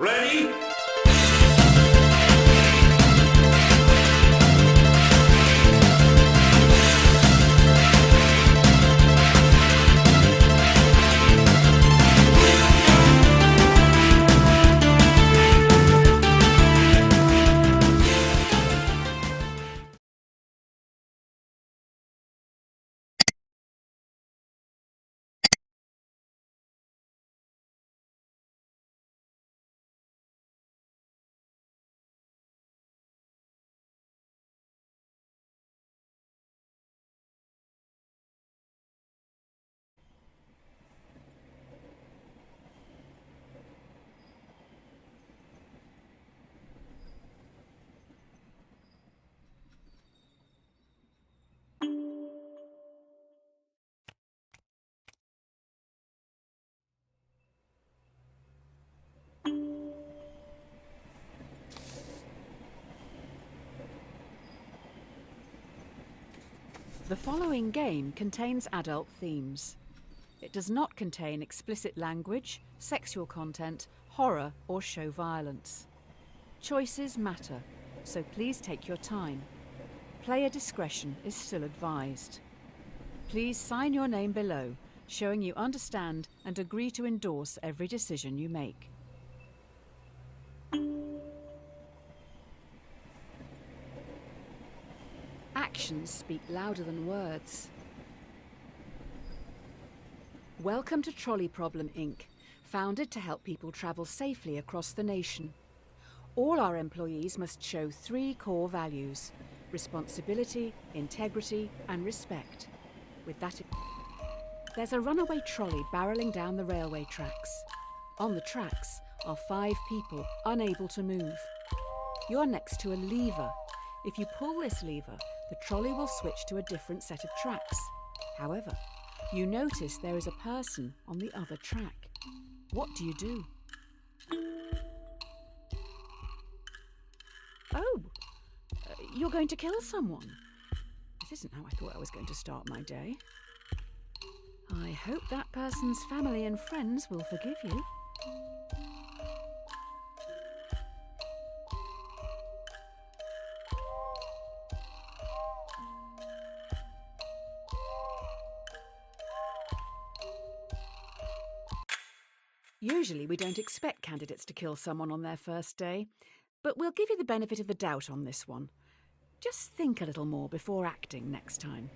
Ready? The following game contains adult themes. It does not contain explicit language, sexual content, horror, or show violence. Choices matter, so please take your time. Player discretion is still advised. Please sign your name below, showing you understand and agree to endorse every decision you make. Actions speak louder than words. Welcome to Trolley Problem, Inc., founded to help people travel safely across the nation. All our employees must show 3 core values: responsibility, integrity, and respect. With that, there's a runaway trolley barreling down the railway tracks. On the tracks are 5 people unable to move. You're next to a lever. If you pull this lever, the trolley will switch to a different set of tracks. However, you notice there is a person on the other track. What do you do? Oh, you're going to kill someone. This isn't how I thought I was going to start my day. I hope that person's family and friends will forgive you. Usually we don't expect candidates to kill someone on their first day, but we'll give you the benefit of the doubt on this one. Just think a little more before acting next time.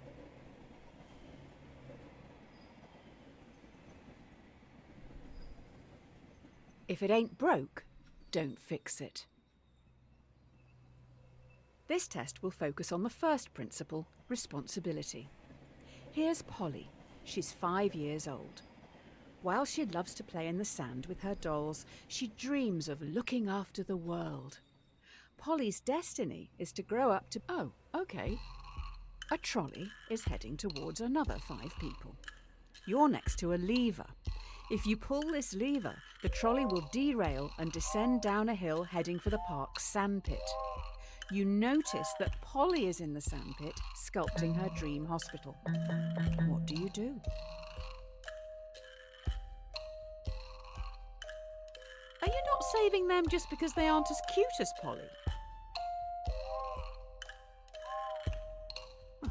If it ain't broke, don't fix it. This test will focus on the first principle, responsibility. Here's Polly. She's 5 years old. While she loves to play in the sand with her dolls, she dreams of looking after the world. Polly's destiny is to grow up to... Oh, okay. A trolley is heading towards another 5 people. You're next to a lever. If you pull this lever, the trolley will derail and descend down a hill heading for the park's sandpit. You notice that Polly is in the sandpit, sculpting her dream hospital. What do you do? Are you not saving them just because they aren't as cute as Polly? I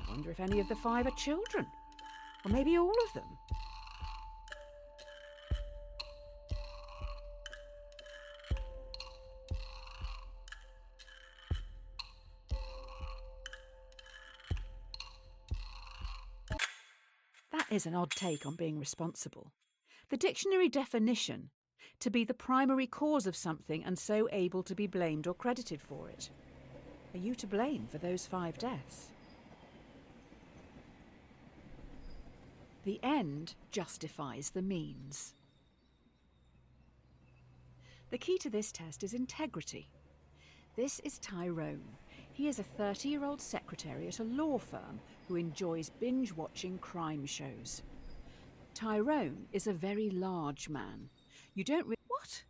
wonder if any of the 5 are children. Or maybe all of them. That is an odd take on being responsible. The dictionary definition: to be the primary cause of something and so able to be blamed or credited for it. Are you to blame for those 5 deaths? The end justifies the means. The key to this test is integrity. This is Tyrone. He is a 30-year-old secretary at a law firm who enjoys binge-watching crime shows. Tyrone is a very large man. You don't What?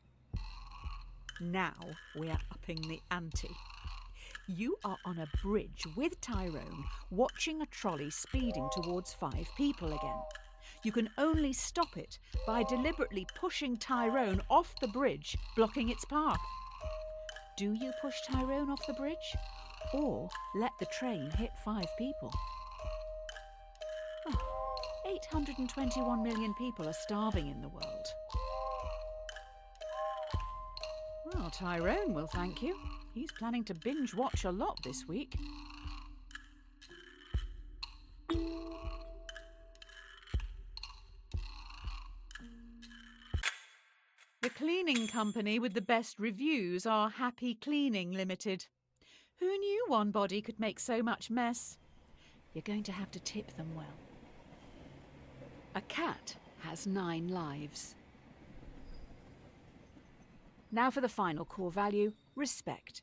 Now we are upping the ante. You are on a bridge with Tyrone, watching a trolley speeding towards 5 people again. You can only stop it by deliberately pushing Tyrone off the bridge, blocking its path. Do you push Tyrone off the bridge? Or let the train hit 5 people? 821 million people are starving in the world. Well, Tyrone will thank you. He's planning to binge watch a lot this week. The cleaning company with the best reviews are Happy Cleaning Limited. Who knew one body could make so much mess? You're going to have to tip them well. A cat has 9 lives. Now for the final core value, respect.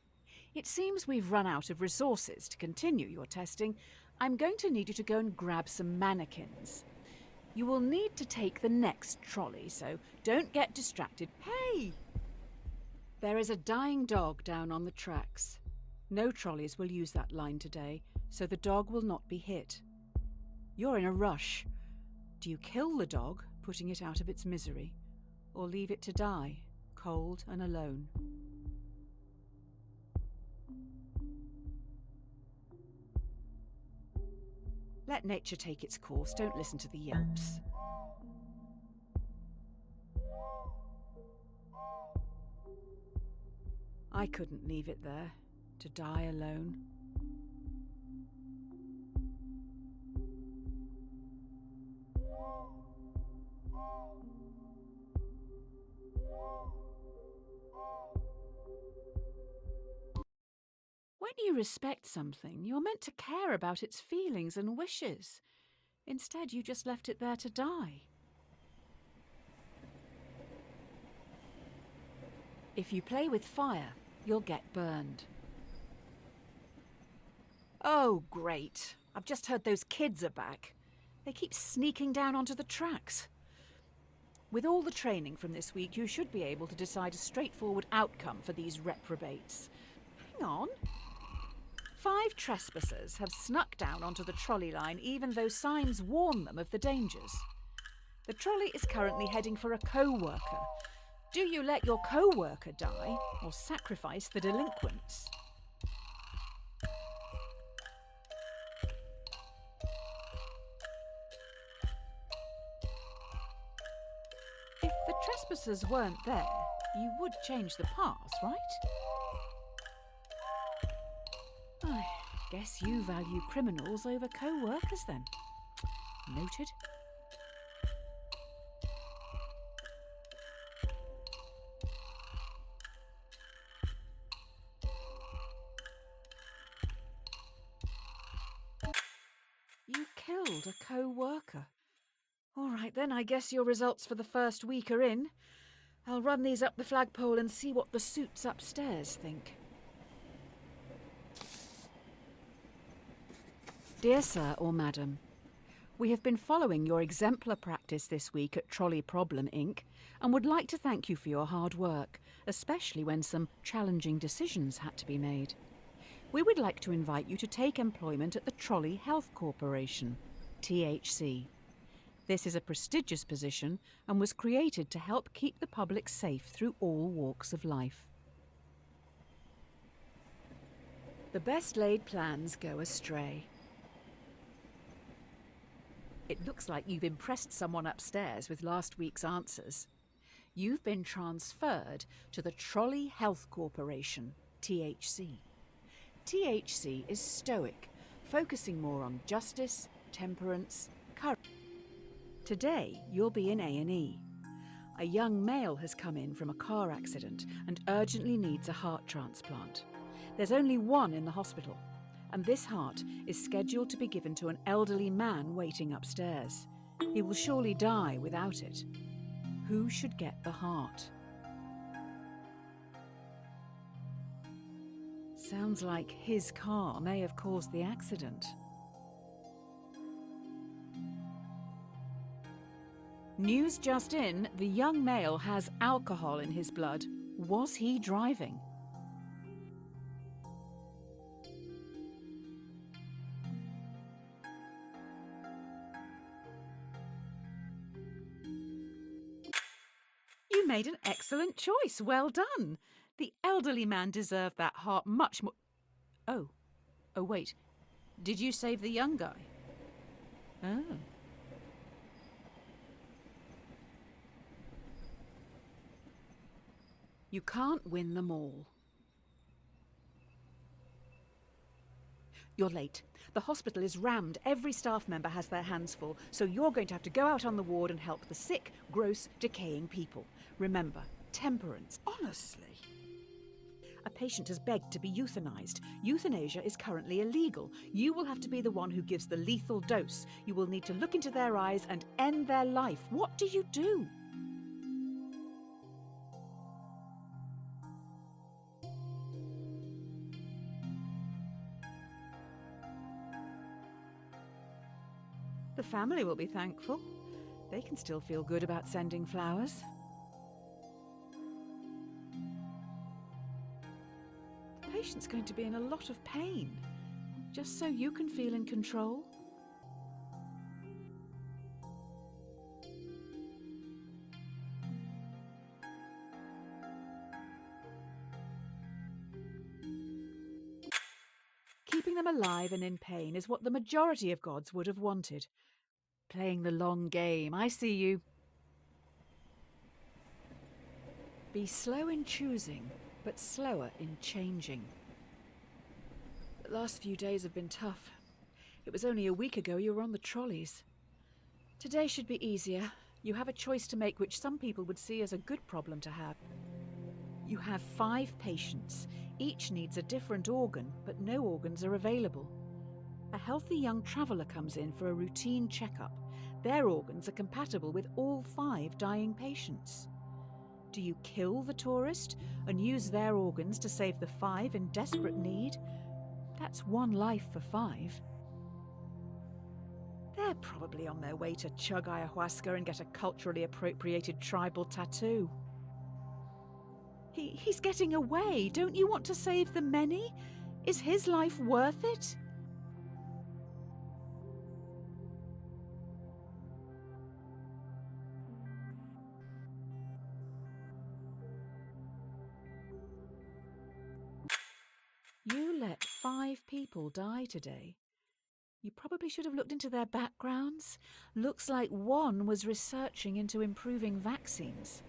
It seems we've run out of resources to continue your testing. I'm going to need you to go and grab some mannequins. You will need to take the next trolley, so don't get distracted. Hey! There is a dying dog down on the tracks. No trolleys will use that line today, so the dog will not be hit. You're in a rush. Do you kill the dog, putting it out of its misery, or leave it to die, cold and alone? Let nature take its course. Don't listen to the yelps. I couldn't leave it there, to die alone. When you respect something, you're meant to care about its feelings and wishes. Instead, you just left it there to die. If you play with fire, you'll get burned. Oh, great. I've just heard those kids are back. They keep sneaking down onto the tracks. With all the training from this week, you should be able to decide a straightforward outcome for these reprobates. Hang on. 5 trespassers have snuck down onto the trolley line even though signs warn them of the dangers. The trolley is currently heading for a co-worker. Do you let your co-worker die or sacrifice the delinquents? If the trespassers weren't there, you would change the path, right? I guess you value criminals over co-workers then. Noted. You killed a co-worker. All right then, I guess your results for the first week are in. I'll run these up the flagpole and see what the suits upstairs think. Dear Sir or Madam, we have been following your exemplar practice this week at Trolley Problem Inc. and would like to thank you for your hard work, especially when some challenging decisions had to be made. We would like to invite you to take employment at the Trolley Health Corporation, THC. This is a prestigious position and was created to help keep the public safe through all walks of life. The best laid plans go astray. It looks like you've impressed someone upstairs with last week's answers. You've been transferred to the Trolley Health Corporation, THC. THC is stoic, focusing more on justice, temperance, courage. Today, you'll be in A&E. A young male has come in from a car accident and urgently needs a heart transplant. There's only one in the hospital, and this heart is scheduled to be given to an elderly man waiting upstairs. He will surely die without it. Who should get the heart? Sounds like his car may have caused the accident. News just in, the young male has alcohol in his blood. Was he driving? made an excellent choice. Well done. The elderly man deserved that heart much more. Oh, wait. Did you save the young guy? Oh. You can't win them all. You're late. The hospital is rammed. Every staff member has their hands full, so you're going to have to go out on the ward and help the sick, gross, decaying people. Remember, temperance. Honestly. A patient has begged to be euthanized. Euthanasia is currently illegal. You will have to be the one who gives the lethal dose. You will need to look into their eyes and end their life. What do you do? The family will be thankful. They can still feel good about sending flowers. The patient's going to be in a lot of pain, just so you can feel in control. Keeping them alive and in pain is what the majority of gods would have wanted. Playing the long game, I see you. Be slow in choosing, but slower in changing. The last few days have been tough. It was only a week ago you were on the trolleys. Today should be easier. You have a choice to make which some people would see as a good problem to have. You have 5 patients. Each needs a different organ, but no organs are available. A healthy young traveller comes in for a routine checkup. Their organs are compatible with all 5 dying patients. Do you kill the tourist and use their organs to save the 5 in desperate need? That's 1 life for 5. They're probably on their way to chug ayahuasca and get a culturally appropriated tribal tattoo. He's getting away. Don't you want to save the many? Is his life worth it? You let 5 people die today. You probably should have looked into their backgrounds. Looks like one was researching into improving vaccines.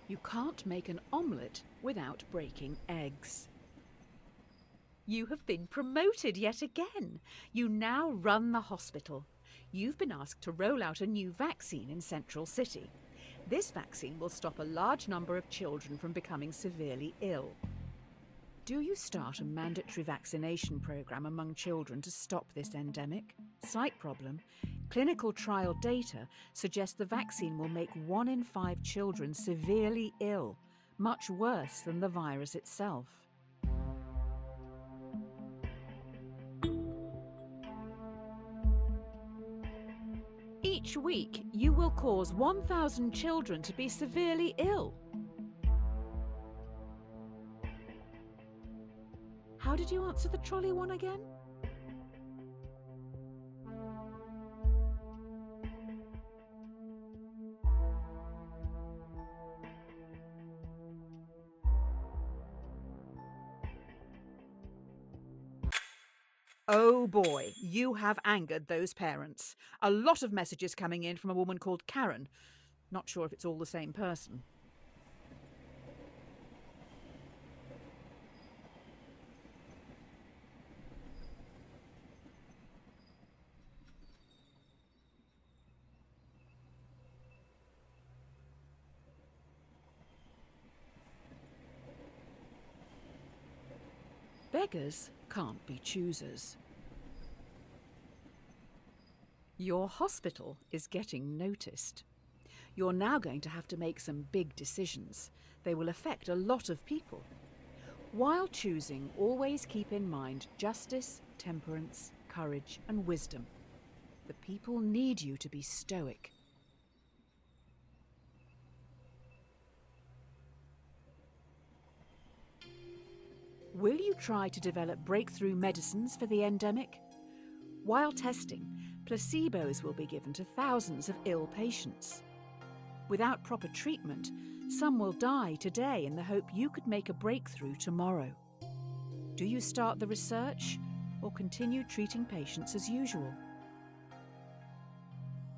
You can't make an omelette without breaking eggs. You have been promoted yet again. You now run the hospital. You've been asked to roll out a new vaccine in Central City. This vaccine will stop a large number of children from becoming severely ill. Do you start a mandatory vaccination program among children to stop this endemic? Slight problem. Clinical trial data suggest the vaccine will make 1 in 5 children severely ill, much worse than the virus itself. Each week, you will cause 1,000 children to be severely ill. How did you answer the trolley one again? Oh boy, you have angered those parents. A lot of messages coming in from a woman called Karen. Not sure if it's all the same person. Beggars can't be choosers. Your hospital is getting noticed. You're now going to have to make some big decisions. They will affect a lot of people. While choosing, always keep in mind justice, temperance, courage, and wisdom. The people need you to be stoic. Will you try to develop breakthrough medicines for the endemic? While testing, placebos will be given to thousands of ill patients. Without proper treatment, some will die today in the hope you could make a breakthrough tomorrow. Do you start the research or continue treating patients as usual?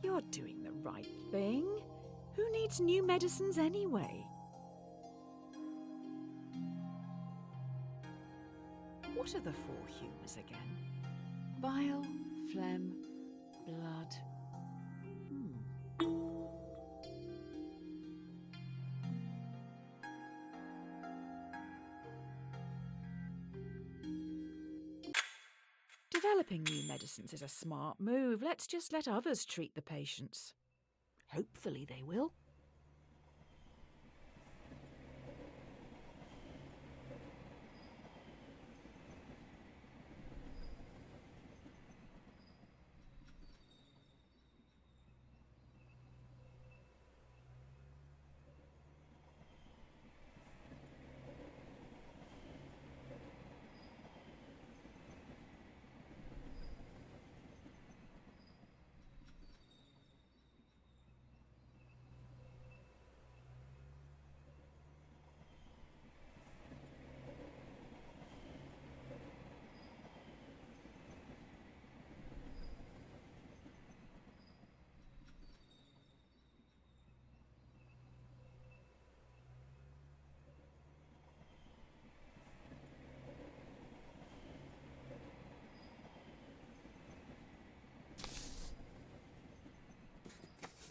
You're doing the right thing. Who needs new medicines anyway? What are the four humours again? Bile, phlegm, blood. Developing new medicines is a smart move. Let's just let others treat the patients. Hopefully they will.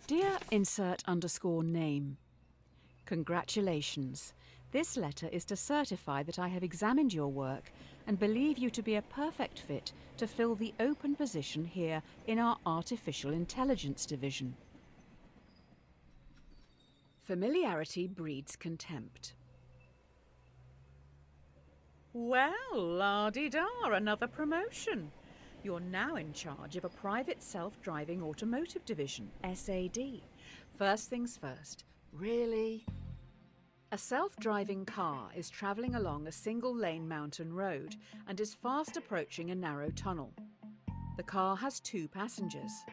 Dear insert_name, congratulations. This letter is to certify that I have examined your work and believe you to be a perfect fit to fill the open position here in our Artificial Intelligence Division. Familiarity breeds contempt. Well, la-di-da, another promotion. You're now in charge of a private self-driving automotive division, SAD. First things first, really? A self-driving car is travelling along a single-lane mountain road and is fast approaching a narrow tunnel. The car has 2 passengers.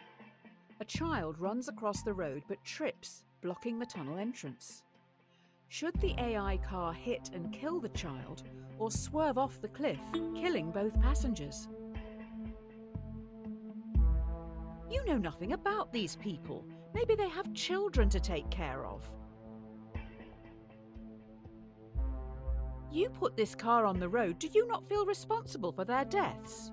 A child runs across the road but trips, blocking the tunnel entrance. Should the AI car hit and kill the child or swerve off the cliff, killing both passengers? You know nothing about these people. Maybe they have children to take care of. You put this car on the road. Do you not feel responsible for their deaths?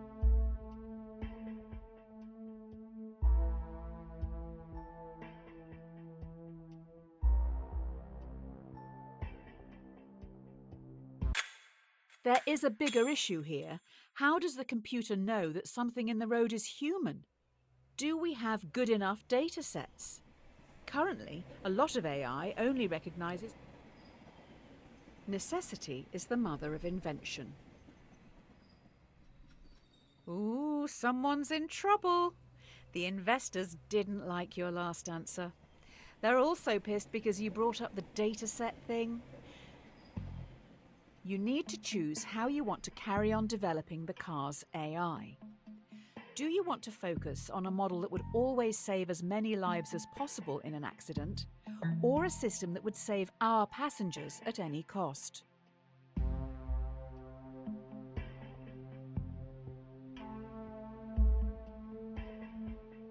There is a bigger issue here. How does the computer know that something in the road is human? Do we have good enough data sets? Currently, a lot of AI only recognizes necessity is the mother of invention. Ooh, someone's in trouble. The investors didn't like your last answer. They're also pissed because you brought up the dataset thing. You need to choose how you want to carry on developing the car's AI. Do you want to focus on a model that would always save as many lives as possible in an accident, or a system that would save our passengers at any cost?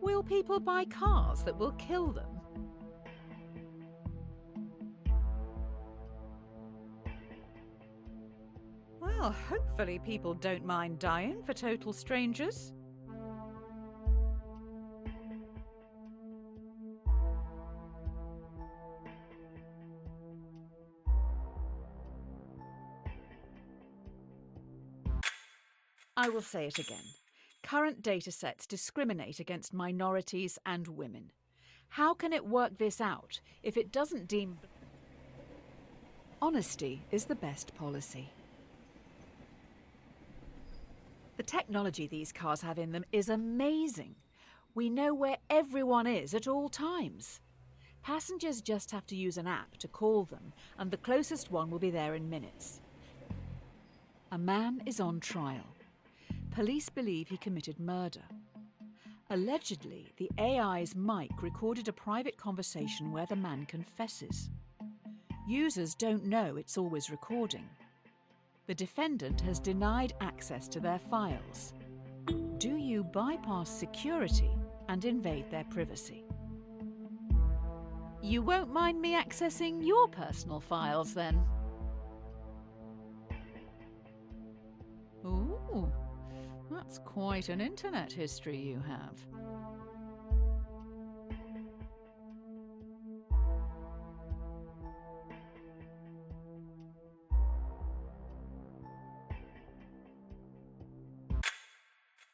Will people buy cars that will kill them? Well, hopefully people don't mind dying for total strangers. I will say it again. Current datasets discriminate against minorities and women. How can it work this out if it doesn't deem... Honesty is the best policy. The technology these cars have in them is amazing. We know where everyone is at all times. Passengers just have to use an app to call them, and the closest one will be there in minutes. A man is on trial. Police believe he committed murder. Allegedly, the AI's mic recorded a private conversation where the man confesses. Users don't know it's always recording. The defendant has denied access to their files. Do you bypass security and invade their privacy? You won't mind me accessing your personal files, then? Ooh, that's quite an internet history you have.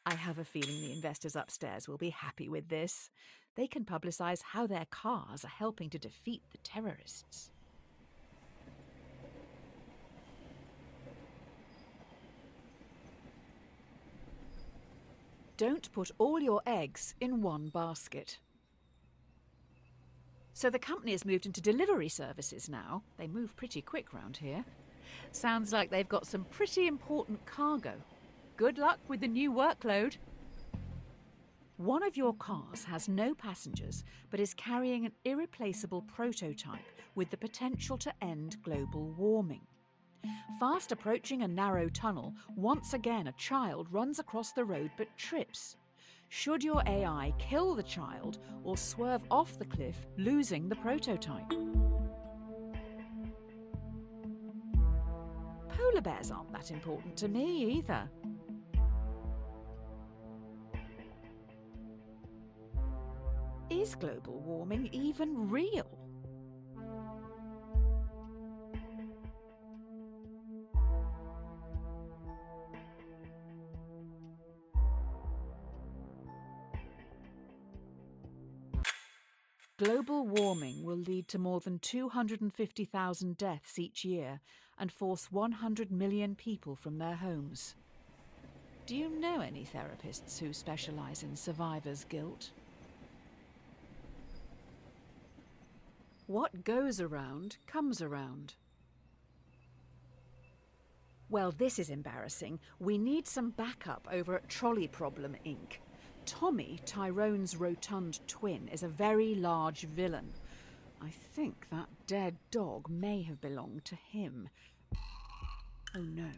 I have a feeling the investors upstairs will be happy with this. They can publicise how their cars are helping to defeat the terrorists. Don't put all your eggs in one basket. So the company has moved into delivery services now. They move pretty quick round here. Sounds like they've got some pretty important cargo. Good luck with the new workload. One of your cars has no passengers, but is carrying an irreplaceable prototype with the potential to end global warming. Fast approaching a narrow tunnel, once again a child runs across the road but trips. Should your AI kill the child or swerve off the cliff, losing the prototype? Polar bears aren't that important to me either. Is global warming even real? Global warming will lead to more than 250,000 deaths each year and force 100 million people from their homes. Do you know any therapists who specialise in survivor's guilt? What goes around comes around. Well, this is embarrassing. We need some backup over at Trolley Problem, Inc. Tommy, Tyrone's rotund twin, is a very large villain. I think that dead dog may have belonged to him. Oh no.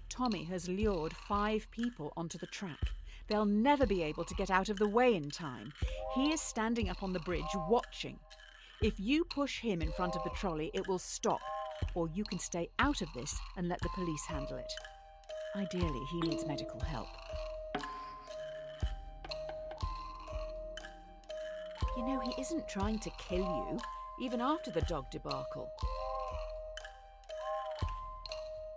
Tommy has lured 5 people onto the track. They'll never be able to get out of the way in time. He is standing up on the bridge watching. If you push him in front of the trolley, it will stop. Or you can stay out of this and let the police handle it. Ideally, he needs medical help. You know, he isn't trying to kill you, even after the dog debacle.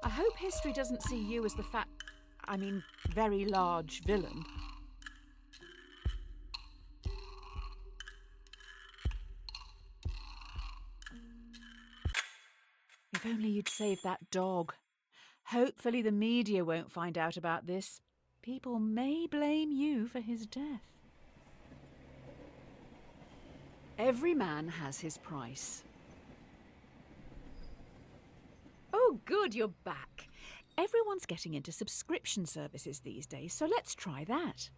I hope history doesn't see you as the very large villain. If only you'd saved that dog. Hopefully the media won't find out about this. People may blame you for his death. Every man has his price. Oh, good, you're back. Everyone's getting into subscription services these days, so let's try that.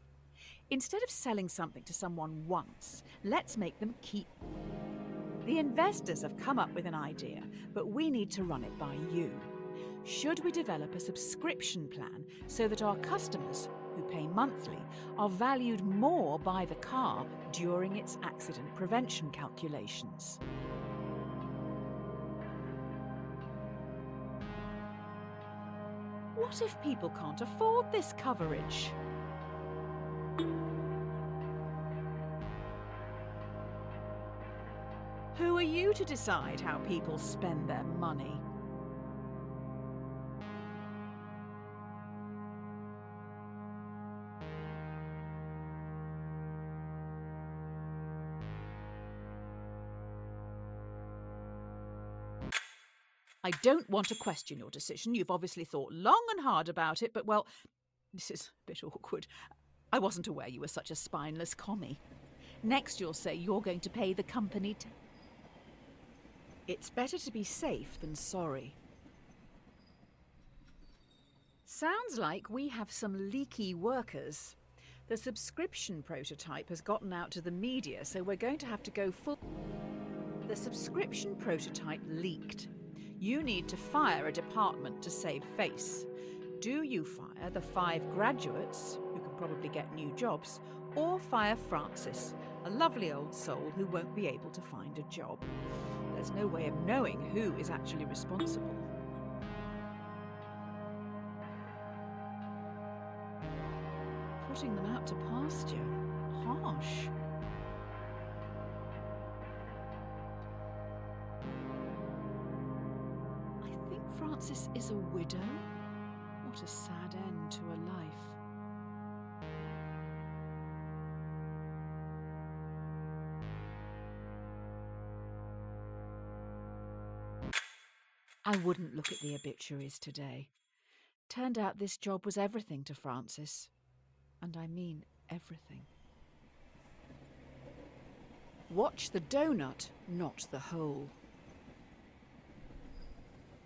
Instead of selling something to someone once, let's make them keep. The investors have come up with an idea, but we need to run it by you. Should we develop a subscription plan so that our customers, who pay monthly, are valued more by the car during its accident prevention calculations? What if people can't afford this coverage? Who are you to decide how people spend their money? I don't want to question your decision. You've obviously thought long and hard about it, but, well, this is a bit awkward. I wasn't aware you were such a spineless commie. Next you'll say you're going to pay the company to... It's better to be safe than sorry. Sounds like we have some leaky workers. The subscription prototype has gotten out to the media, so we're going to have to go full. The subscription prototype leaked. You need to fire a department to save face. Do you fire the 5 graduates, who can probably get new jobs, or fire Francis, a lovely old soul who won't be able to find a job? There's no way of knowing who is actually responsible. Putting them out to pasture. Harsh. I think Francis is a widow. What a sad end to a life. I wouldn't look at the obituaries today. Turned out this job was everything to Francis. And I mean everything. Watch the donut, not the hole.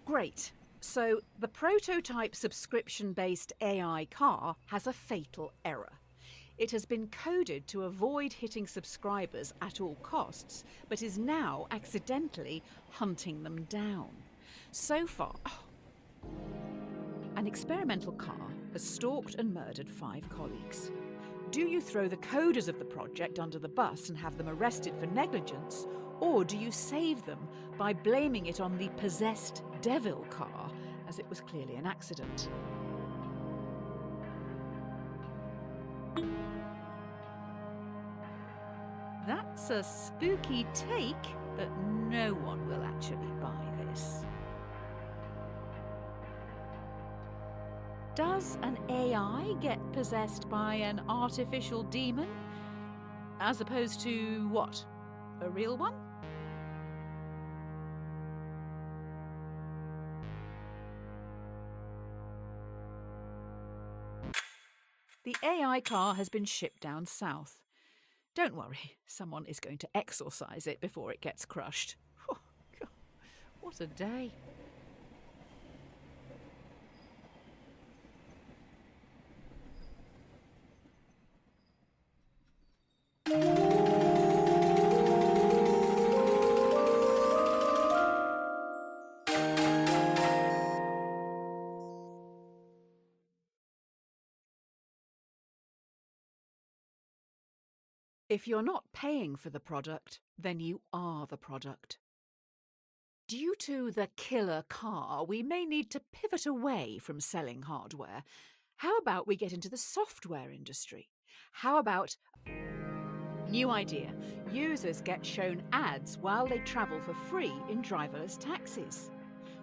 Great. So the prototype subscription-based AI car has a fatal error. It has been coded to avoid hitting subscribers at all costs, but is now accidentally hunting them down. So far, an experimental car has stalked and murdered 5 colleagues. Do you throw the coders of the project under the bus and have them arrested for negligence, or do you save them by blaming it on the possessed devil car, as it was clearly an accident? That's a spooky take, but no one will actually buy this. Does an AI get possessed by an artificial demon? As opposed to what? A real one? The AI car has been shipped down south. Don't worry, someone is going to exorcise it before it gets crushed. Oh, God, what a day. If you're not paying for the product, then you are the product. Due to the killer car, we may need to pivot away from selling hardware. How about we get into the software industry? How about... New idea. Users get shown ads while they travel for free in driverless taxis.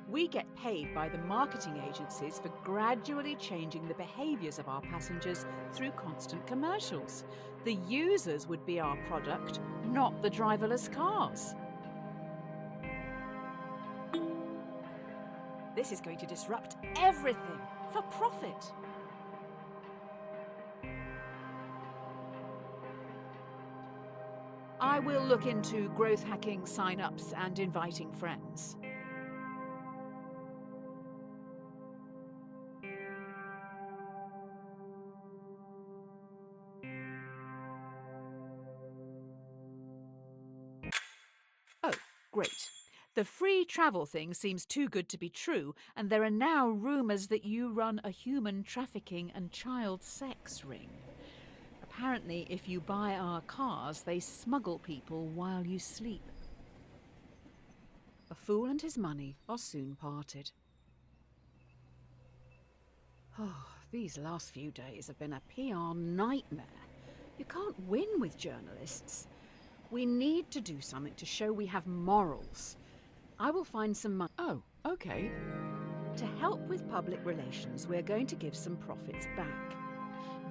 We get paid by the marketing agencies for gradually changing the behaviours of our passengers through constant commercials. The users would be our product, not the driverless cars. This is going to disrupt everything for profit. I will look into growth hacking sign-ups and inviting friends. Oh, great. The free travel thing seems too good to be true, and there are now rumours that you run a human trafficking and child sex ring. Apparently, if you buy our cars, they smuggle people while you sleep. A fool and his money are soon parted. Oh, these last few days have been a PR nightmare. You can't win with journalists. We need to do something to show we have morals. I will find some money. Oh, okay. To help with public relations, we're going to give some profits back.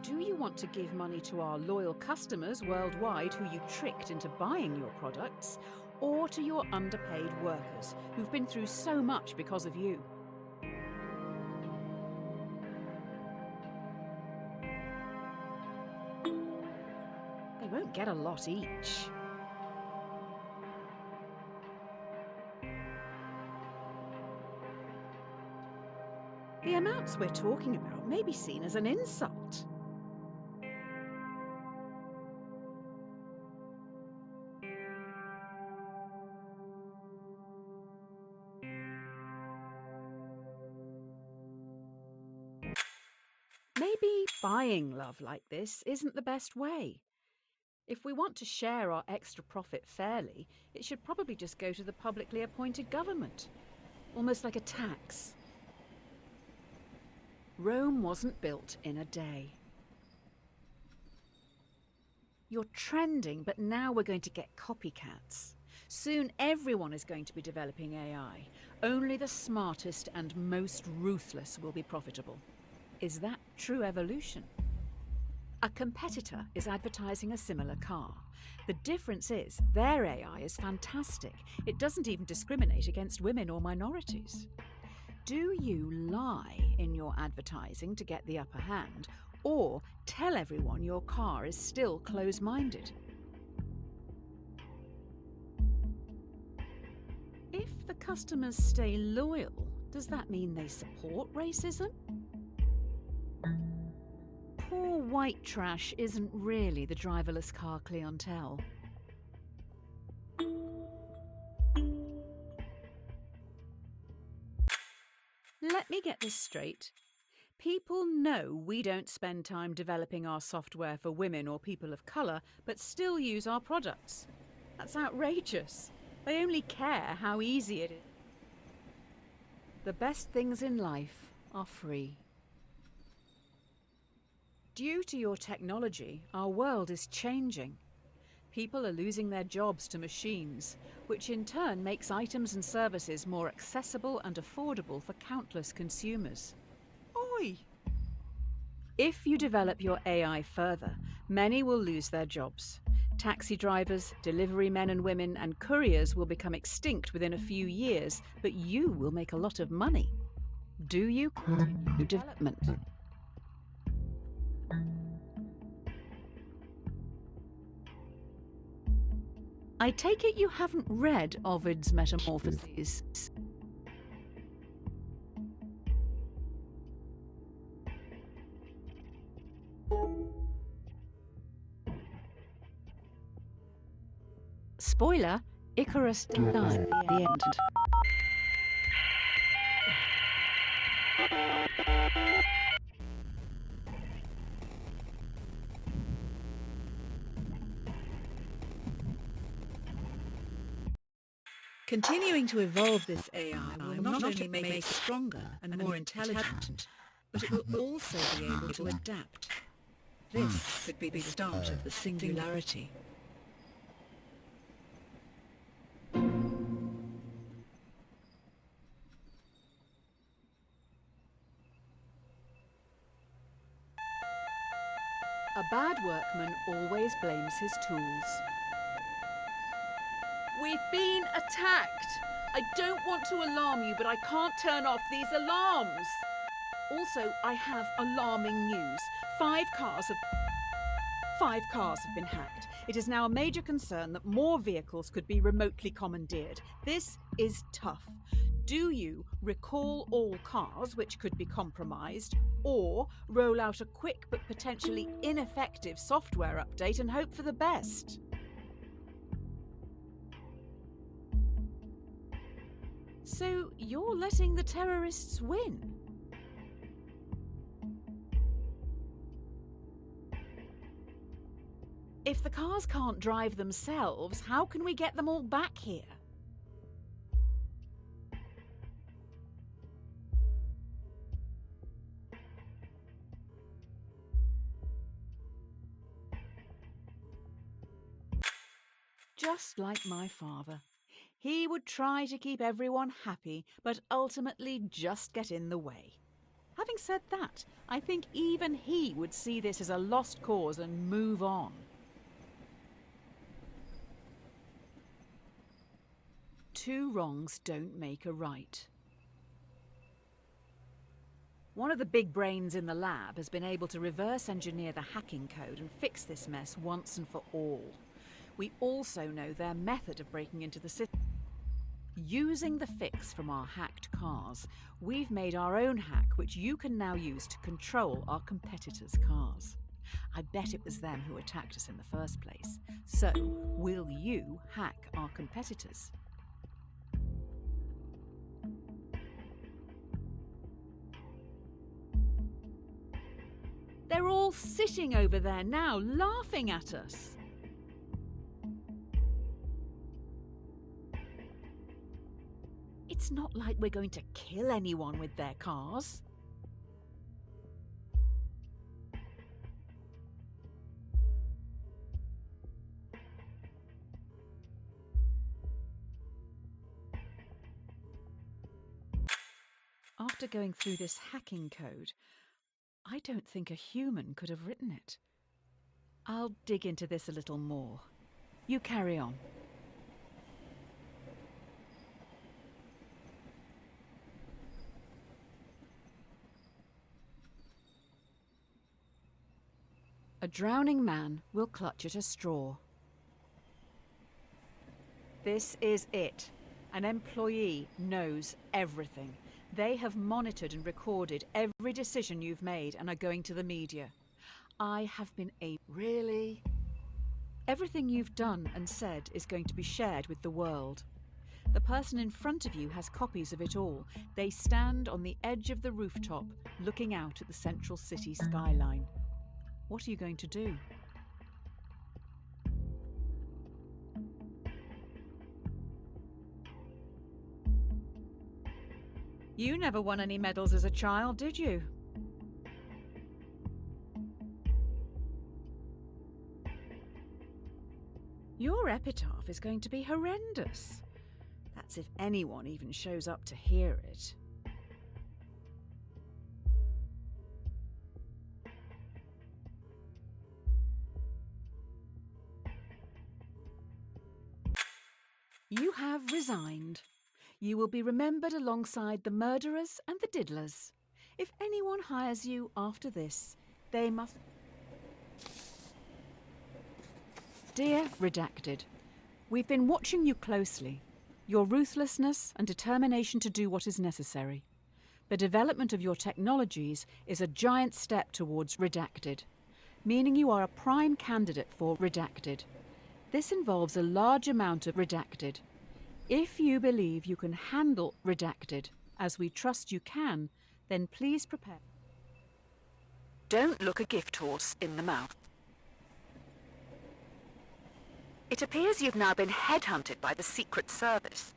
Do you want to give money to our loyal customers worldwide who you tricked into buying your products, or to your underpaid workers who've been through so much because of you? They won't get a lot each. The amounts we're talking about may be seen as an insult. Maybe buying love like this isn't the best way. If we want to share our extra profit fairly, it should probably just go to the publicly appointed government. Almost like a tax. Rome wasn't built in a day. You're trending, but now we're going to get copycats. Soon everyone is going to be developing AI. Only the smartest and most ruthless will be profitable. Is that true evolution? A competitor is advertising a similar car. The difference is their AI is fantastic. It doesn't even discriminate against women or minorities. Do you lie in your advertising to get the upper hand, or tell everyone your car is still close-minded? If the customers stay loyal, does that mean they support racism? Poor white trash isn't really the driverless car clientele. Let me get this straight. People know we don't spend time developing our software for women or people of colour, but still use our products. That's outrageous. They only care how easy it is. The best things in life are free. Due to your technology, our world is changing. People are losing their jobs to machines, which in turn makes items and services more accessible and affordable for countless consumers. Oi! If you develop your AI further, many will lose their jobs. Taxi drivers, delivery men and women, and couriers will become extinct within a few years, but you will make a lot of money. Do you continue development? I take it you haven't read Ovid's Metamorphoses. Spoiler, Icarus dies at the end. Continuing to evolve this AI will not only make it stronger and more intelligent, but it will also be able to adapt. This could be the start of the singularity. A bad workman always blames his tools. We've been attacked! I don't want to alarm you, but I can't turn off these alarms! Also, I have alarming news. 5 cars have been hacked. It is now a major concern that more vehicles could be remotely commandeered. This is tough. Do you recall all cars which could be compromised, or roll out a quick but potentially ineffective software update and hope for the best? So you're letting the terrorists win? If the cars can't drive themselves, how can we get them all back here? Just like my father. He would try to keep everyone happy, but ultimately just get in the way. Having said that, I think even he would see this as a lost cause and move on. Two wrongs don't make a right. One of the big brains in the lab has been able to reverse engineer the hacking code and fix this mess once and for all. We also know their method of breaking into the system. Using the fix from our hacked cars, we've made our own hack which you can now use to control our competitors' cars. I bet it was them who attacked us in the first place. So, will you hack our competitors? They're all sitting over there now, laughing at us. It's not like we're going to kill anyone with their cars. After going through this hacking code, I don't think a human could have written it. I'll dig into this a little more. You carry on. A drowning man will clutch at a straw. This is it. An employee knows everything. They have monitored and recorded every decision you've made and are going to the media. I have been Really? Everything you've done and said is going to be shared with the world. The person in front of you has copies of it all. They stand on the edge of the rooftop, looking out at the central city skyline. What are you going to do? You never won any medals as a child, did you? Your epitaph is going to be horrendous. That's if anyone even shows up to hear it. You have resigned. You will be remembered alongside the murderers and the diddlers. If anyone hires you after this, they must... Dear Redacted, we've been watching you closely. Your ruthlessness and determination to do what is necessary. The development of your technologies is a giant step towards Redacted, meaning you are a prime candidate for Redacted. This involves a large amount of Redacted. If you believe you can handle Redacted, as we trust you can, then please prepare. Don't look a gift horse in the mouth. It appears you've now been headhunted by the Secret Service.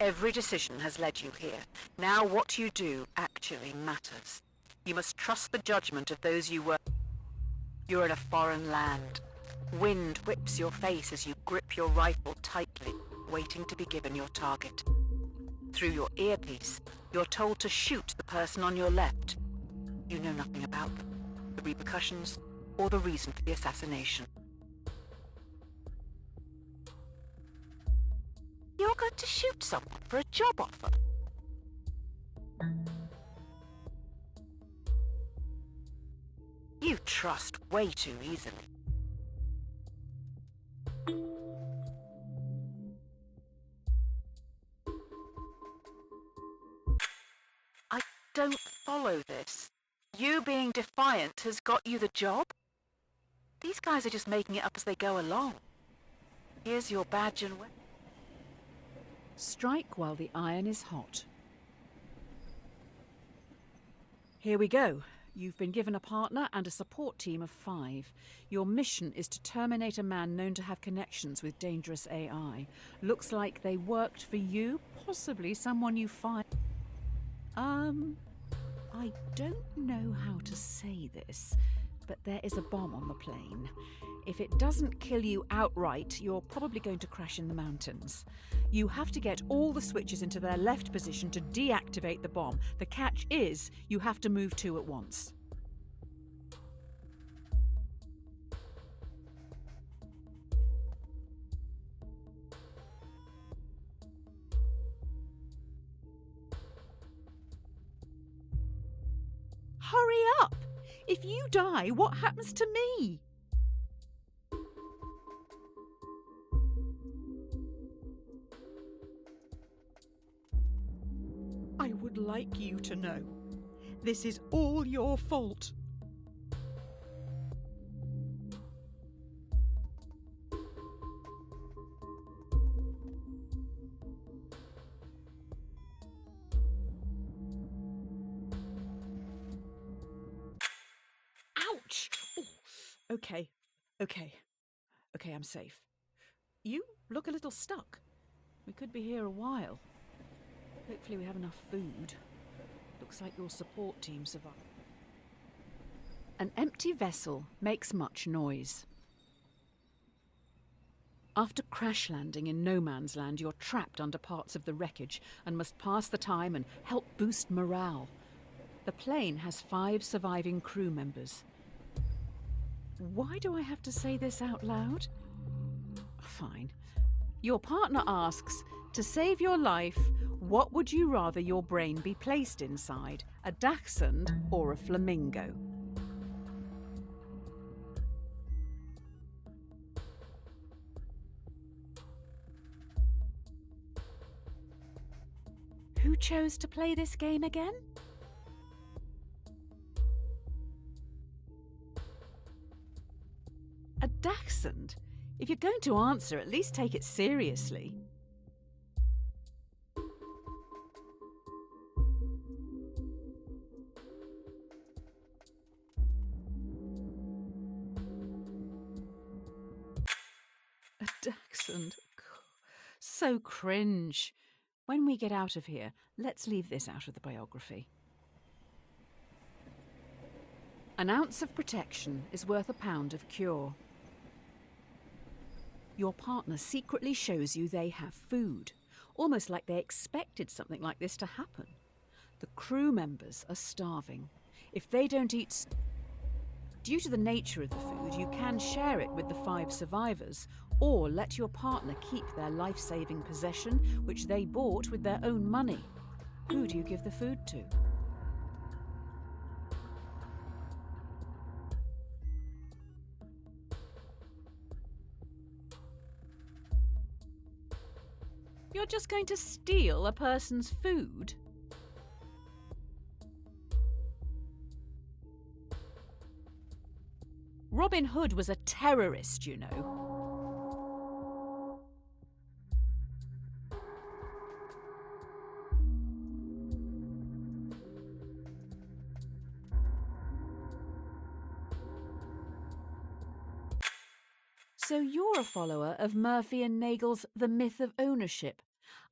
Every decision has led you here. Now what you do actually matters. You must trust the judgment of those you work. You're in a foreign land. Wind whips your face as you grip your rifle tightly, waiting to be given your target. Through your earpiece, you're told to shoot the person on your left. You know nothing about them, the repercussions, or the reason for the assassination. You're going to shoot someone for a job offer. You trust way too easily. I don't follow this. You being defiant has got you the job? These guys are just making it up as they go along. Here's your badge and weapon. Strike while the iron is hot. Here we go. You've been given a partner and a support team of 5. Your mission is to terminate a man known to have connections with dangerous AI. Looks like they worked for you, possibly someone you fired. I don't know how to say this, but there is a bomb on the plane. If it doesn't kill you outright, you're probably going to crash in the mountains. You have to get all the switches into their left position to deactivate the bomb. The catch is, you have to move 2 at once. Hurry up! If you die, what happens to me? I would like you to know, this is all your fault. Ouch! Okay, I'm safe. You look a little stuck. We could be here a while. Hopefully we have enough food. Looks like your support team survived. An empty vessel makes much noise. After crash landing in no man's land, you're trapped under parts of the wreckage and must pass the time and help boost morale. The plane has 5 surviving crew members. Why do I have to say this out loud? Fine. Your partner asks, to save your life, what would you rather your brain be placed inside, a dachshund or a flamingo? Who chose to play this game again? A dachshund? If you're going to answer, at least take it seriously. A dachshund? So cringe. When we get out of here, let's leave this out of the biography. An ounce of protection is worth a pound of cure. Your partner secretly shows you they have food, almost like they expected something like this to happen. The crew members are starving. If they don't eat... Due to the nature of the food, you can share it with the 5 survivors, or let your partner keep their life-saving possession, which they bought with their own money. Who do you give the food to? You're just going to steal a person's food? Robin Hood was a terrorist, you know. So you're a follower of Murphy and Nagel's The Myth of Ownership.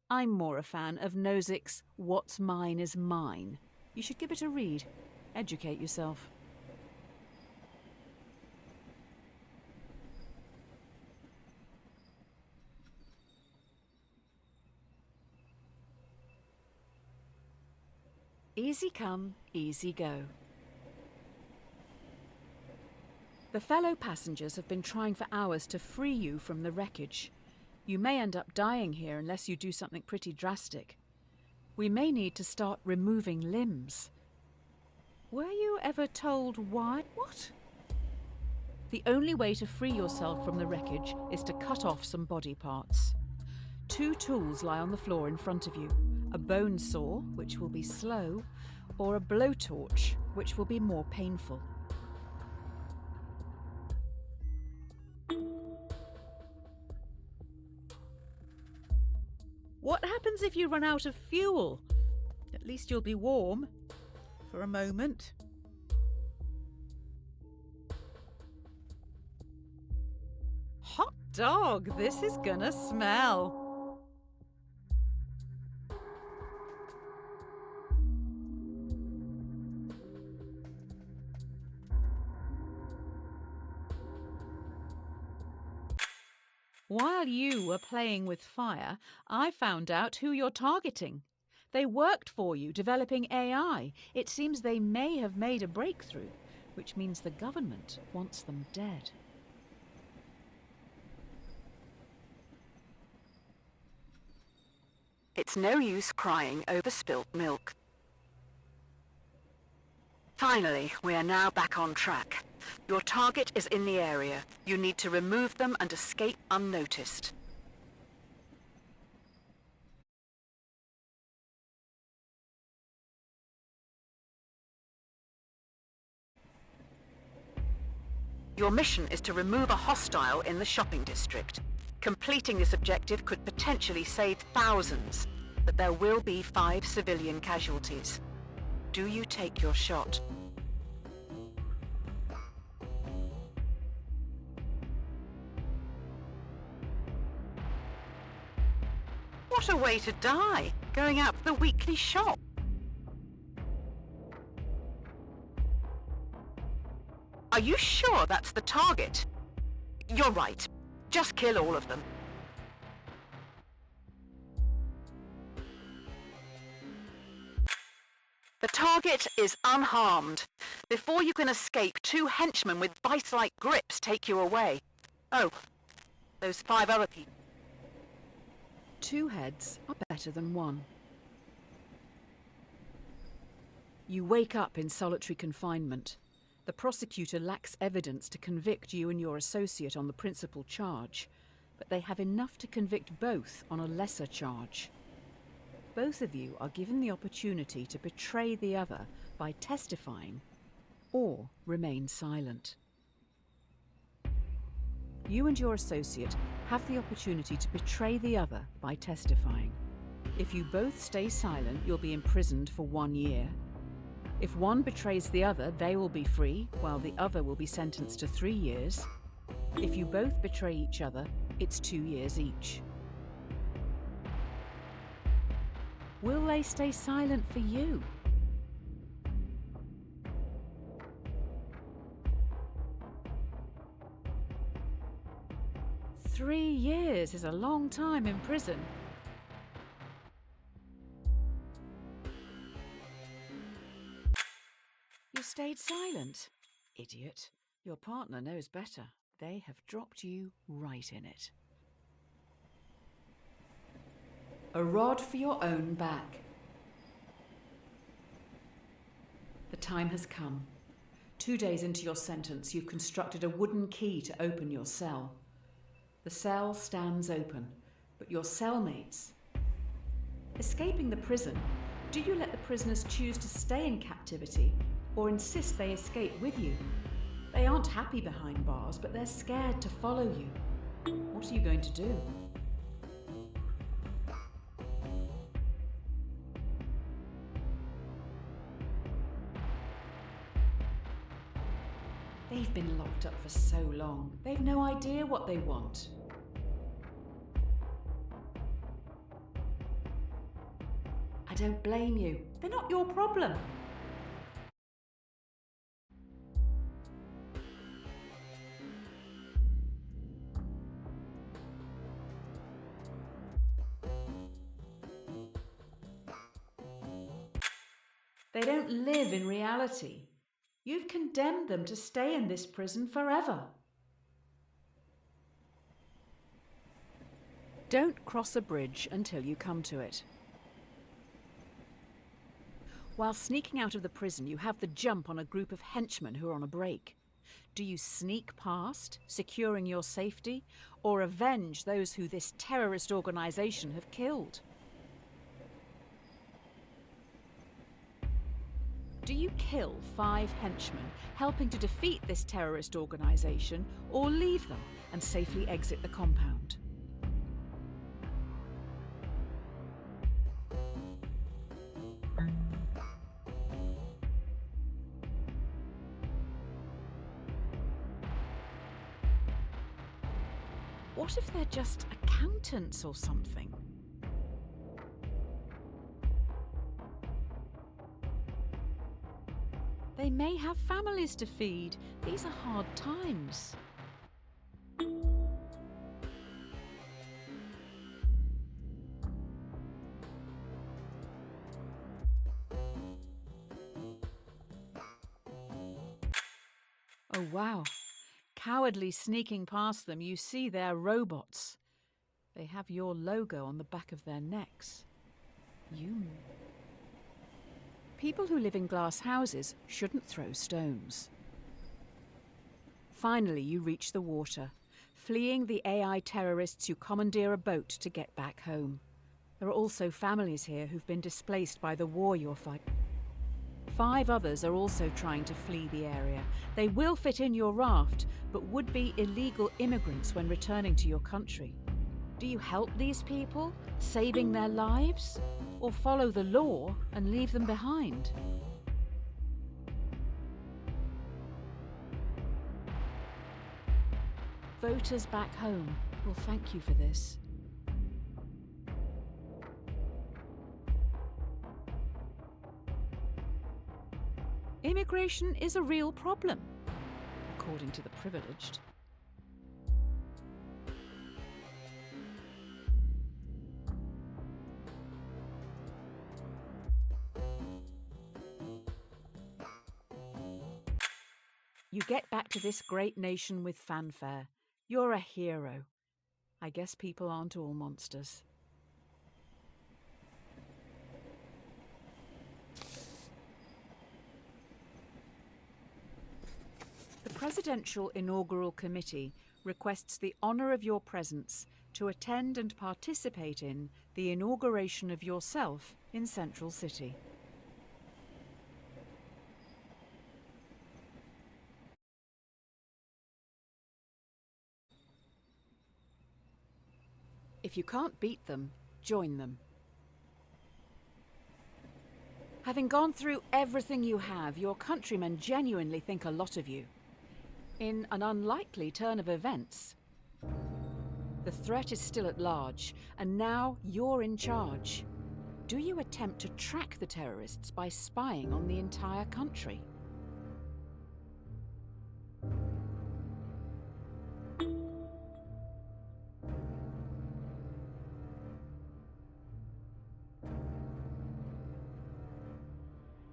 I'm more a fan of Nozick's What's Mine is Mine. You should give it a read. Educate yourself. Easy come, easy go. The fellow passengers have been trying for hours to free you from the wreckage. You may end up dying here unless you do something pretty drastic. We may need to start removing limbs. Were you ever told why? What? The only way to free yourself from the wreckage is to cut off some body parts. 2 tools lie on the floor in front of you. A bone saw, which will be slow, or a blowtorch, which will be more painful. What happens if you run out of fuel? At least you'll be warm. For a moment. Hot dog, this is gonna smell. While you were playing with fire, I found out who you're targeting. They worked for you, developing AI. It seems they may have made a breakthrough, which means the government wants them dead. It's no use crying over spilt milk. Finally, we are now back on track. Your target is in the area. You need to remove them and escape unnoticed. Your mission is to remove a hostile in the shopping district. Completing this objective could potentially save thousands, but there will be 5 civilian casualties. Do you take your shot? What a way to die, going out for the weekly shop. Are you sure that's the target? You're right. Just kill all of them. The target is unharmed. Before you can escape, 2 henchmen with vice-like grips take you away. Oh, those 5 other people. 2 heads are better than 1. You wake up in solitary confinement. The prosecutor lacks evidence to convict you and your associate on the principal charge, but they have enough to convict both on a lesser charge. Both of you are given the opportunity to betray the other by testifying or remain silent. You and your associate have the opportunity to betray the other by testifying. If you both stay silent, you'll be imprisoned for 1 year. If one betrays the other, they will be free, while the other will be sentenced to 3 years. If you both betray each other, it's 2 years each. Will they stay silent for you? "3 years is a long time in prison." You stayed silent. Idiot. Your partner knows better. They have dropped you right in it. A rod for your own back. The time has come. 2 days into your sentence, you've constructed a wooden key to open your cell. The cell stands open, but your cellmates... Escaping the prison, do you let the prisoners choose to stay in captivity or insist they escape with you? They aren't happy behind bars, but they're scared to follow you. What are you going to do? They've been locked up for so long. They've no idea what they want. I don't blame you. They're not your problem. They don't live in reality. You've condemned them to stay in this prison forever. Don't cross a bridge until you come to it. While sneaking out of the prison, you have the jump on a group of henchmen who are on a break. Do you sneak past, securing your safety, or avenge those who this terrorist organisation have killed? Do you kill 5 henchmen, helping to defeat this terrorist organisation, or leave them and safely exit the compound? What if they're just accountants or something? They may have families to feed. These are hard times. Oh wow. Cowardly sneaking past them, you see they're robots. They have your logo on the back of their necks. People who live in glass houses shouldn't throw stones. Finally, you reach the water, fleeing the AI terrorists who commandeer a boat to get back home. There are also families here who've been displaced by the war you're fighting. 5 others are also trying to flee the area. They will fit in your raft, but would be illegal immigrants when returning to your country. Do you help these people, saving their lives? Or follow the law and leave them behind? Voters back home will thank you for this. Immigration is a real problem, according to the privileged. You get back to this great nation with fanfare. You're a hero. I guess people aren't all monsters. The Presidential Inaugural Committee requests the honour of your presence to attend and participate in the inauguration of yourself in Central City. If you can't beat them, join them. Having gone through everything you have, your countrymen genuinely think a lot of you. In an unlikely turn of events, the threat is still at large, and now you're in charge. Do you attempt to track the terrorists by spying on the entire country?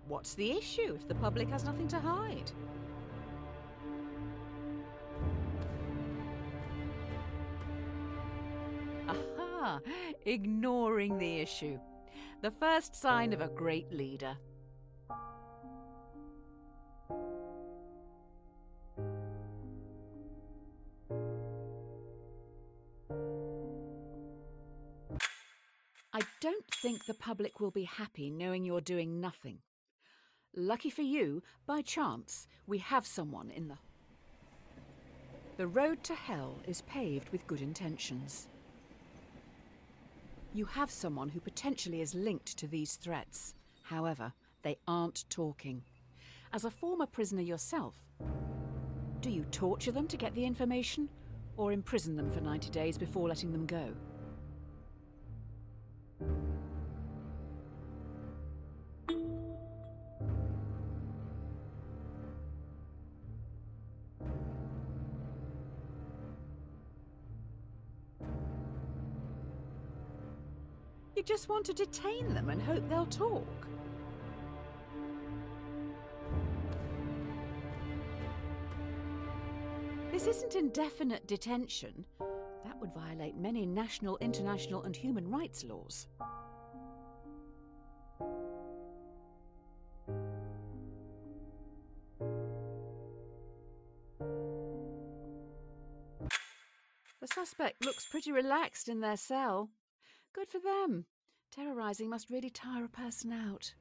What's the issue if the public has nothing to hide? Aha! Ignoring the issue. The first sign of a great leader. I don't think the public will be happy knowing you're doing nothing. Lucky for you, by chance, we have someone in the... The road to hell is paved with good intentions. You have someone who potentially is linked to these threats. However, they aren't talking. As a former prisoner yourself, do you torture them to get the information, or imprison them for 90 days before letting them go? You just want to detain them and hope they'll talk. This isn't indefinite detention. That would violate many national, international, and human rights laws. The suspect looks pretty relaxed in their cell. Good for them. Terrorising must really tire a person out.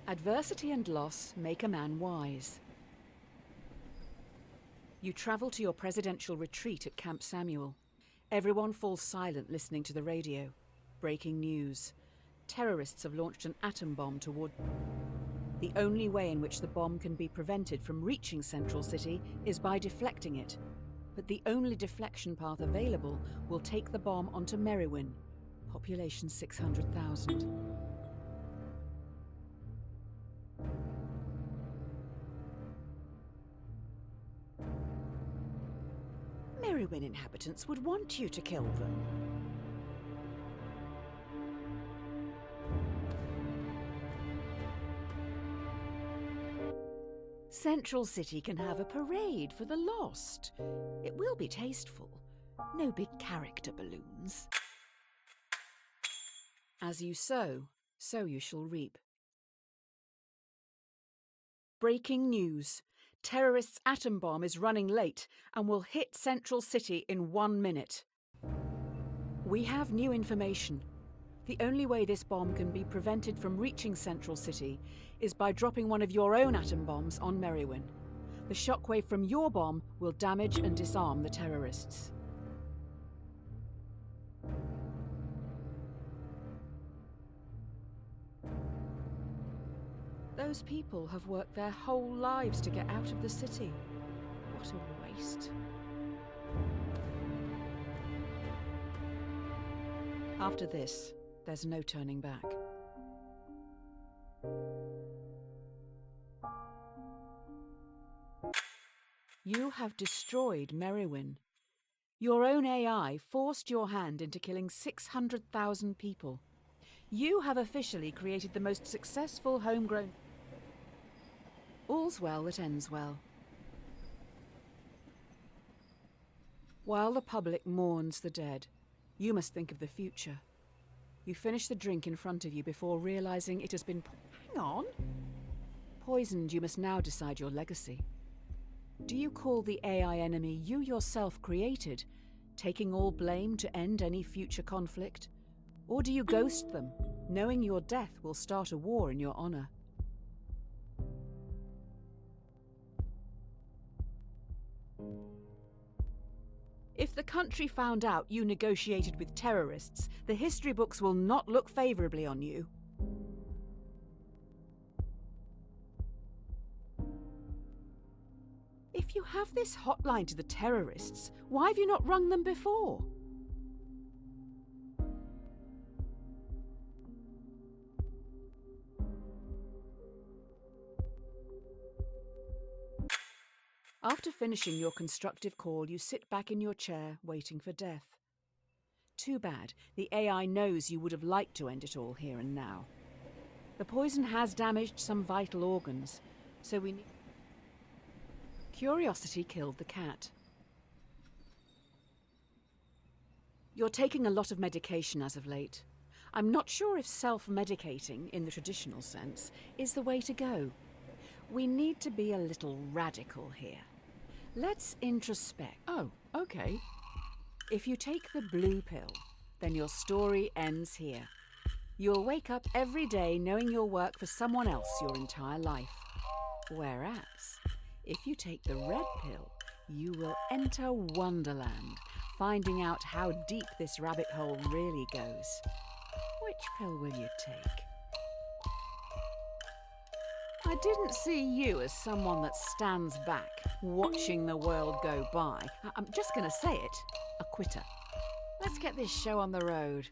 Adversity and loss make a man wise. You travel to your presidential retreat at Camp Samuel. Everyone falls silent listening to the radio. Breaking news. Terrorists have launched an atom bomb toward... The only way in which the bomb can be prevented from reaching Central City is by deflecting it. But the only deflection path available will take the bomb onto Merriwin, population 600,000. Merriwin inhabitants would want you to kill them. Central City can have a parade for the lost. It will be tasteful. No big character balloons. As you sow, so you shall reap. Breaking news. Terrorists' atom bomb is running late and will hit Central City in 1 minute. We have new information. The only way this bomb can be prevented from reaching Central City is by dropping one of your own atom bombs on Merriwin. The shockwave from your bomb will damage and disarm the terrorists. Those people have worked their whole lives to get out of the city. What a waste. After this, there's no turning back. You have destroyed Merriwin. Your own AI forced your hand into killing 600,000 people. You have officially created the most successful homegrown... All's well that ends well. While the public mourns the dead, you must think of the future. You finish the drink in front of you before realizing it has been... Hang on! Poisoned, you must now decide your legacy. Do you call the AI enemy you yourself created, taking all blame to end any future conflict? Or do you ghost them, knowing your death will start a war in your honor? If the country found out you negotiated with terrorists, the history books will not look favorably on you. If you have this hotline to the terrorists, why have you not rung them before? After finishing your constructive call, you sit back in your chair, waiting for death. Too bad, the AI knows you would have liked to end it all here and now. The poison has damaged some vital organs, so we need... Curiosity killed the cat. You're taking a lot of medication as of late. I'm not sure if self-medicating, in the traditional sense, is the way to go. We need to be a little radical here. Let's introspect. Oh, okay. If you take the blue pill, then your story ends here. You'll wake up every day knowing you'll work for someone else your entire life. Whereas, if you take the red pill, you will enter Wonderland, finding out how deep this rabbit hole really goes. Which pill will you take? I didn't see you as someone that stands back, watching the world go by. I'm just going to say it, a quitter. Let's get this show on the road.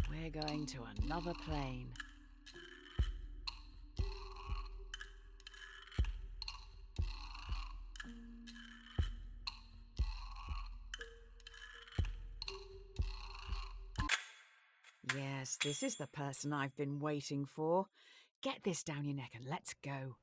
We're going to another plane. Yes, this is the person I've been waiting for. Get this down your neck and let's go.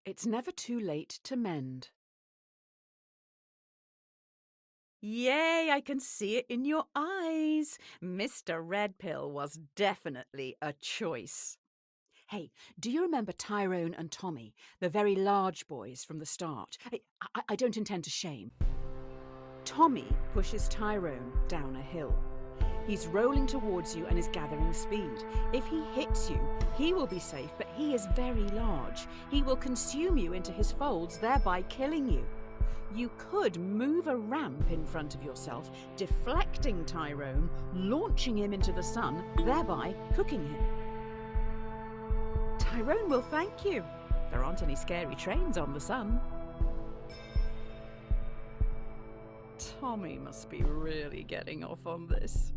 It's never too late to mend. Yay, I can see it in your eyes. Mr. Red Pill was definitely a choice. Hey, do you remember Tyrone and Tommy, the very large boys from the start? I don't intend to shame. Tommy pushes Tyrone down a hill. He's rolling towards you and is gathering speed. If he hits you, he will be safe, but he is very large. He will consume you into his folds, thereby killing you. You could move a ramp in front of yourself, deflecting Tyrone, launching him into the sun, thereby cooking him. Tyrone will thank you. There aren't any scary trains on the sun. Tommy must be really getting off on this.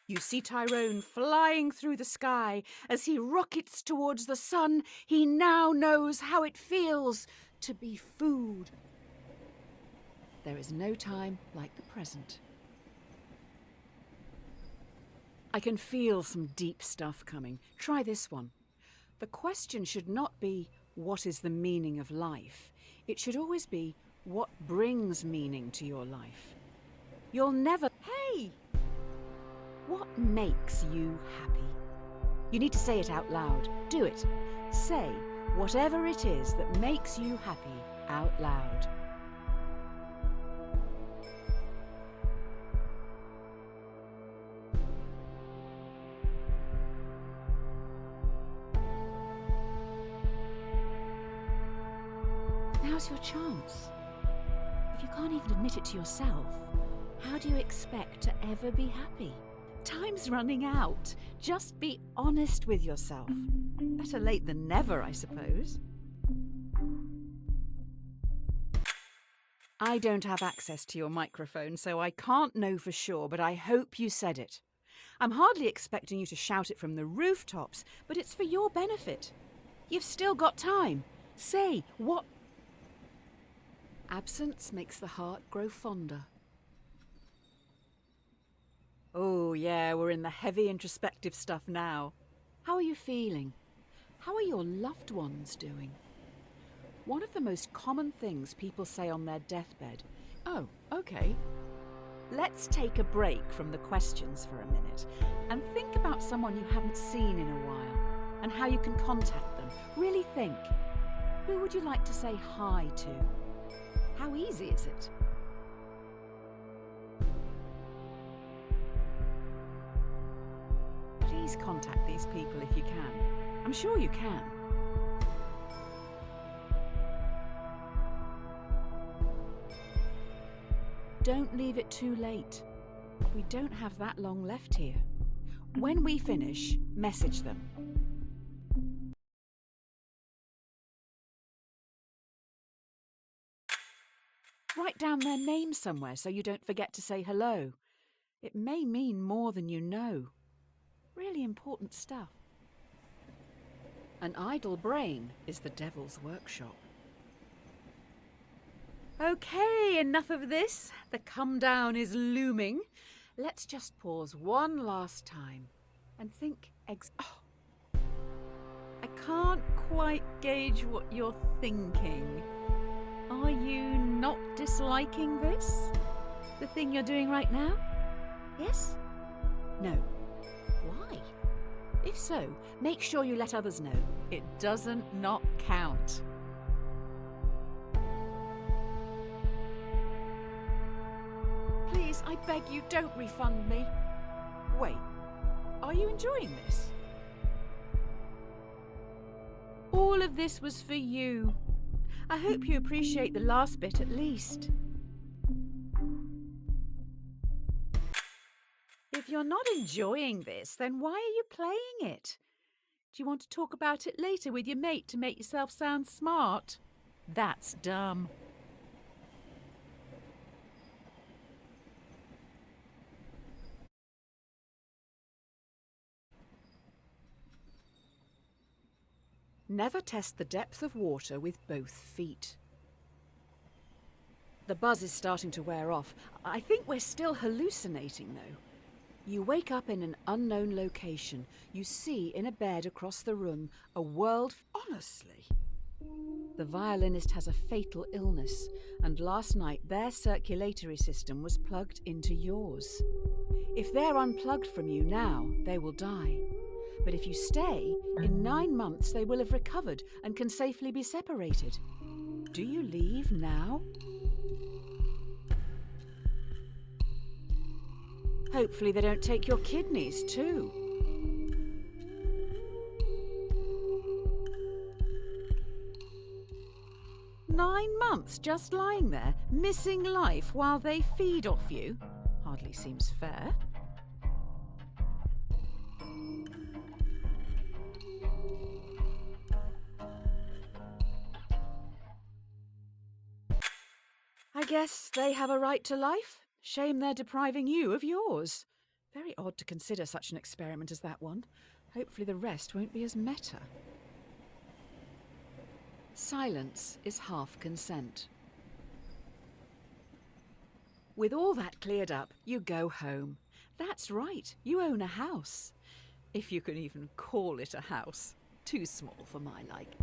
You see Tyrone flying through the sky. As he rockets towards the sun, he now knows how it feels to be food. There is no time like the present. I can feel some deep stuff coming. Try this one. The question should not be, what is the meaning of life? It should always be, what brings meaning to your life? You'll never... Hey! What makes you happy? You need to say it out loud. Do it. Say whatever it is that makes you happy out loud. Now's your chance. If you can't even admit it to yourself, how do you expect to ever be happy? Time's running out. Just be honest with yourself. Better late than never, I suppose. I don't have access to your microphone, so I can't know for sure, but I hope you said it. I'm hardly expecting you to shout it from the rooftops, but it's for your benefit. You've still got time. Say what... Absence makes the heart grow fonder. Oh yeah, we're in the heavy introspective stuff now. How are you feeling? How are your loved ones doing? One of the most common things people say on their deathbed. Oh, okay. Let's take a break from the questions for a minute and think about someone you haven't seen in a while and how you can contact them. Really think. Who would you like to say hi to? How easy is it? Please contact these people if you can. I'm sure you can. Don't leave it too late. We don't have that long left here. When we finish, message them. Write down their name somewhere so you don't forget to say hello. It may mean more than you know. Really important stuff. An idle brain is the devil's workshop. Okay, enough of this. The come down is looming. Let's just pause one last time and think I can't quite gauge what you're thinking. Are you not disliking this? The thing you're doing right now? Yes? No. Why? If so, make sure you let others know. It doesn't not count. Please, I beg you, don't refund me. Wait, are you enjoying this? All of this was for you. I hope you appreciate the last bit at least. If you're not enjoying this, then why are you playing it? Do you want to talk about it later with your mate to make yourself sound smart? That's dumb. Never test the depth of water with both feet. The buzz is starting to wear off. I think we're still hallucinating, though. You wake up in an unknown location. You see in a bed across the room a world... Honestly? The violinist has a fatal illness, and last night their circulatory system was plugged into yours. If they're unplugged from you now, they will die. But if you stay, in 9 months they will have recovered and can safely be separated. Do you leave now? Hopefully they don't take your kidneys too. Nine months just lying there, missing life while they feed off you? Hardly seems fair. I guess they have a right to life. Shame they're depriving you of yours. Very odd to consider such an experiment as that one. Hopefully the rest won't be as meta. Silence is half consent. With all that cleared up, you go home. That's right, you own a house. If you can even call it a house. Too small for my like.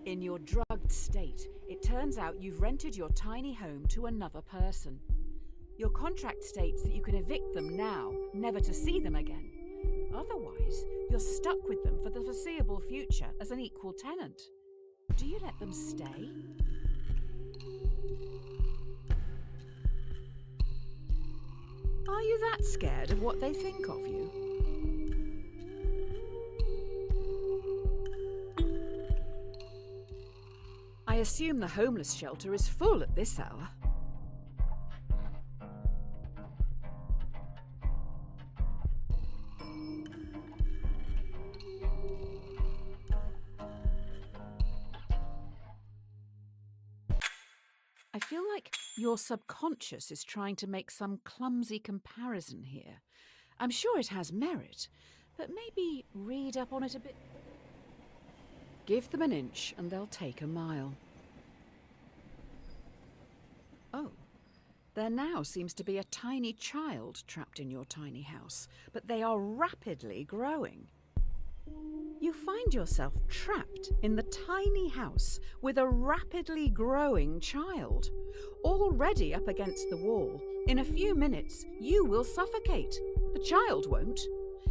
In your drugged state, it turns out you've rented your tiny home to another person. Your contract states that you can evict them now, never to see them again. Otherwise, you're stuck with them for the foreseeable future as an equal tenant. Do you let them stay? Are you that scared of what they think of you? I assume the homeless shelter is full at this hour. I feel like your subconscious is trying to make some clumsy comparison here. I'm sure it has merit, but maybe read up on it a bit. Give them an inch and they'll take a mile. Oh, there now seems to be a tiny child trapped in your tiny house, but they are rapidly growing. You find yourself trapped in the tiny house with a rapidly growing child. Already up against the wall, in a few minutes you will suffocate. The child won't.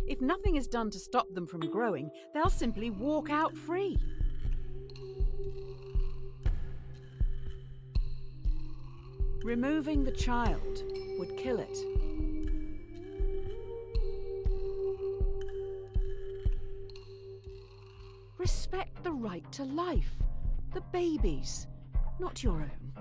If nothing is done to stop them from growing, they'll simply walk out free. Removing the child would kill it. Respect the right to life, the baby's, not your own.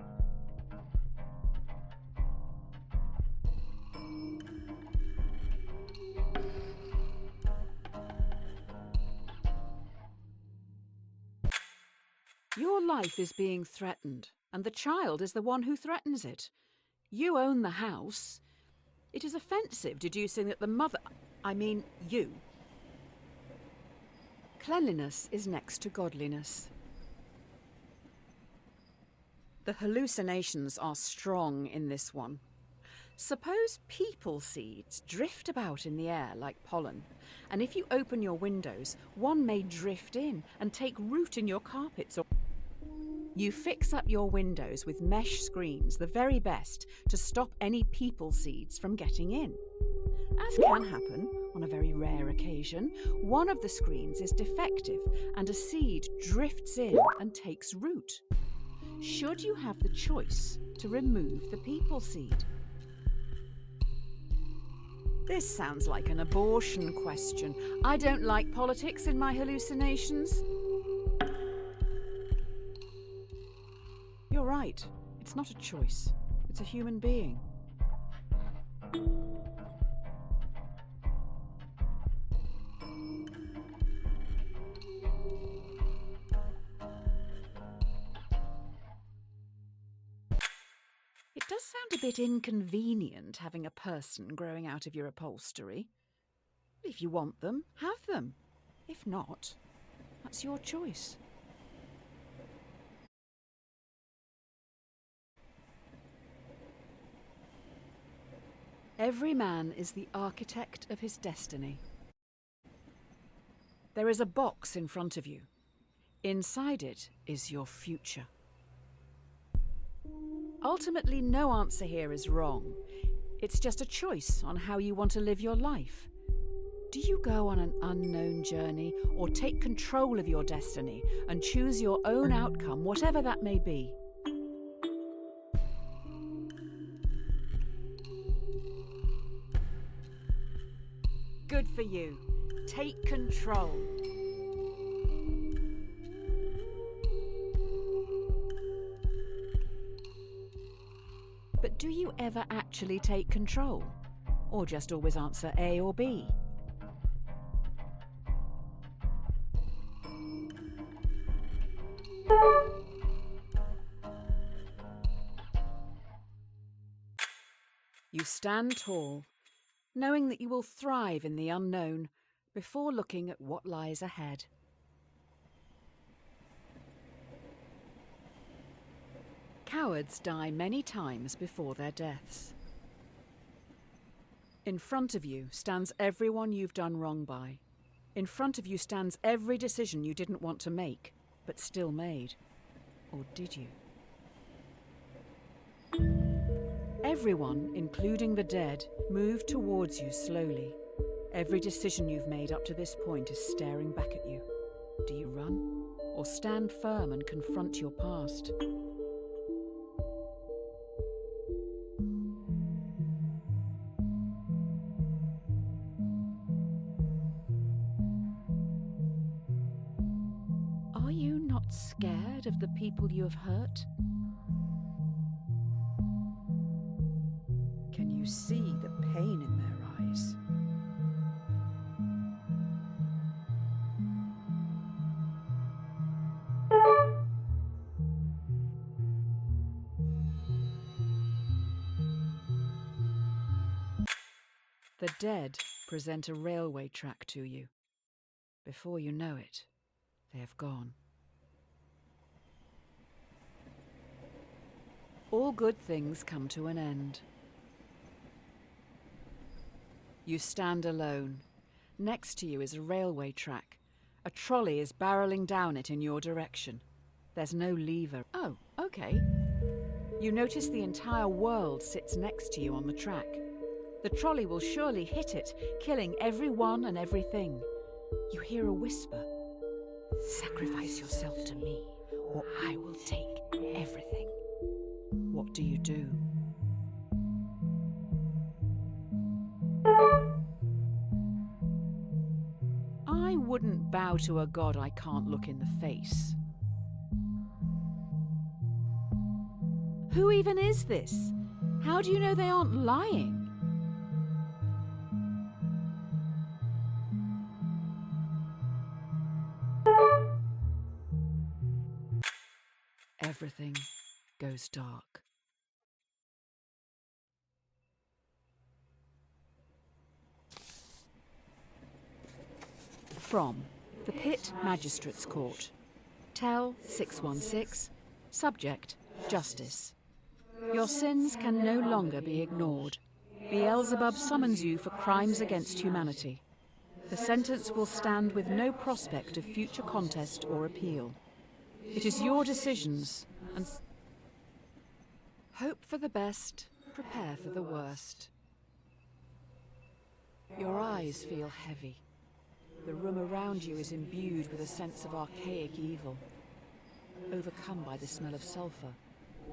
Your life is being threatened, and the child is the one who threatens it. You own the house. It is offensive deducing that the mother, you. Cleanliness is next to godliness. The hallucinations are strong in this one. Suppose people seeds drift about in the air like pollen, and if you open your windows, one may drift in and take root in your carpets. Or you fix up your windows with mesh screens, the very best, to stop any people seeds from getting in. As can happen on a very rare occasion, one of the screens is defective and a seed drifts in and takes root. Should you have the choice to remove the people seed? This sounds like an abortion question. I don't like politics in my hallucinations. You're right. It's not a choice. It's a human being. It does sound a bit inconvenient having a person growing out of your upholstery. If you want them, have them. If not, that's your choice. Every man is the architect of his destiny. There is a box in front of you. Inside it is your future. Ultimately, no answer here is wrong. It's just a choice on how you want to live your life. Do you go on an unknown journey or take control of your destiny and choose your own outcome, whatever that may be? Good for you. Take control. But do you ever actually take control? Or just always answer A or B? You stand tall, knowing that you will thrive in the unknown before looking at what lies ahead. Cowards die many times before their deaths. In front of you stands everyone you've done wrong by. In front of you stands every decision you didn't want to make, but still made. Or did you? Everyone, including the dead, move towards you slowly. Every decision you've made up to this point is staring back at you. Do you run, or stand firm and confront your past? Are you not scared of the people you you have hurt? Can you see the pain in their eyes? The dead present a railway track to you. Before you know it, they have gone. All good things come to an end. You stand alone. Next to you is a railway track. A trolley is barreling down it in your direction. There's no lever. Oh, okay. You notice the entire world sits next to you on the track. The trolley will surely hit it, killing everyone and everything. You hear a whisper. Sacrifice yourself to me, or I will take everything. What do you do? I wouldn't bow to a god I can't look in the face. Who even is this? How do you know they aren't lying? Everything goes dark. From the Pit Magistrates Court. Tell 616. Subject, Justice. Your sins can no longer be ignored. Beelzebub summons you for crimes against humanity. The sentence will stand with no prospect of future contest or appeal. It is your decisions, and hope for the best, prepare for the worst. Your eyes feel heavy. The room around you is imbued with a sense of archaic evil. Overcome by the smell of sulphur,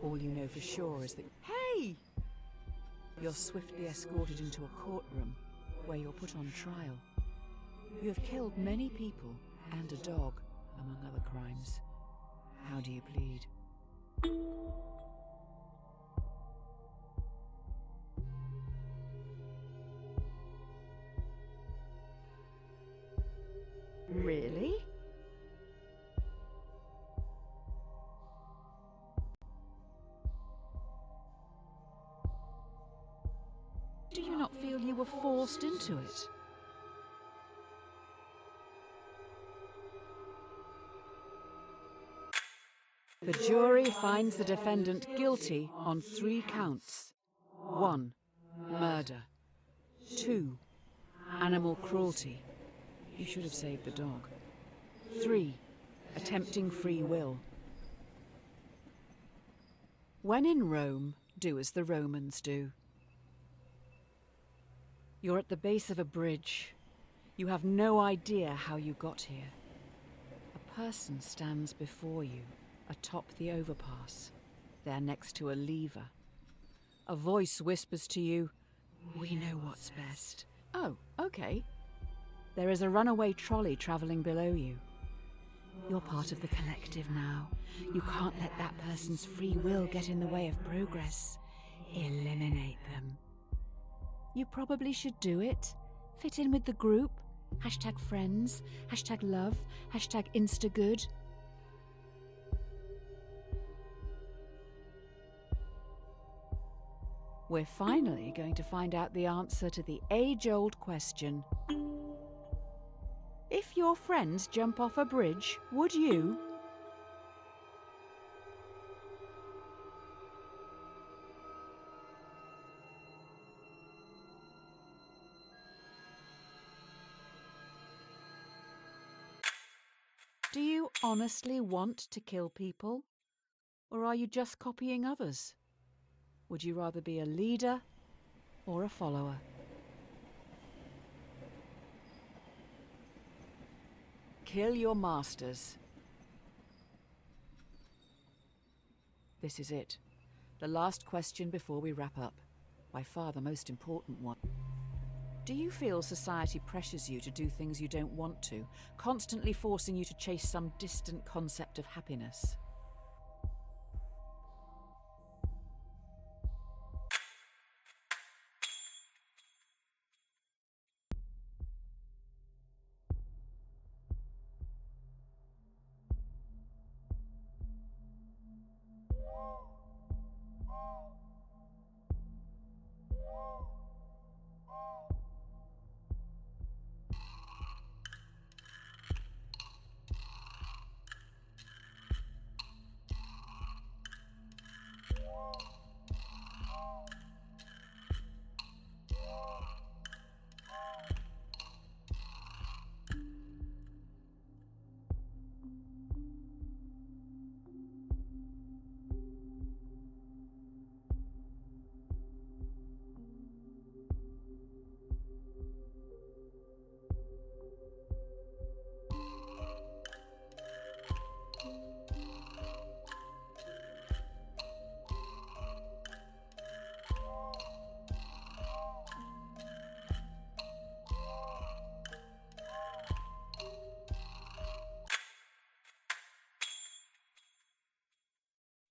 all you know for sure is that, hey! You're swiftly escorted into a courtroom where you're put on trial. You have killed many people and a dog, among other crimes. How do you plead? Really? Do you not feel you were forced into it? The jury finds the defendant guilty on 3 counts. 1. Murder. 2. Animal cruelty. You should have saved the dog. 3. Attempting free will. When in Rome, do as the Romans do. You're at the base of a bridge. You have no idea how you got here. A person stands before you, atop the overpass, there next to a lever. A voice whispers to you, "We know what's best." Oh, okay. There is a runaway trolley travelling below you. You're part of the collective now. You can't let that person's free will get in the way of progress. Eliminate them. You probably should do it. Fit in with the group. #friends, #love, #instagood. We're finally going to find out the answer to the age-old question. If your friends jump off a bridge, would you? Do you honestly want to kill people? Or are you just copying others? Would you rather be a leader or a follower? Kill your masters. This is it. The last question before we wrap up. By far the most important one. Do you feel society pressures you to do things you don't want to, constantly forcing you to chase some distant concept of happiness?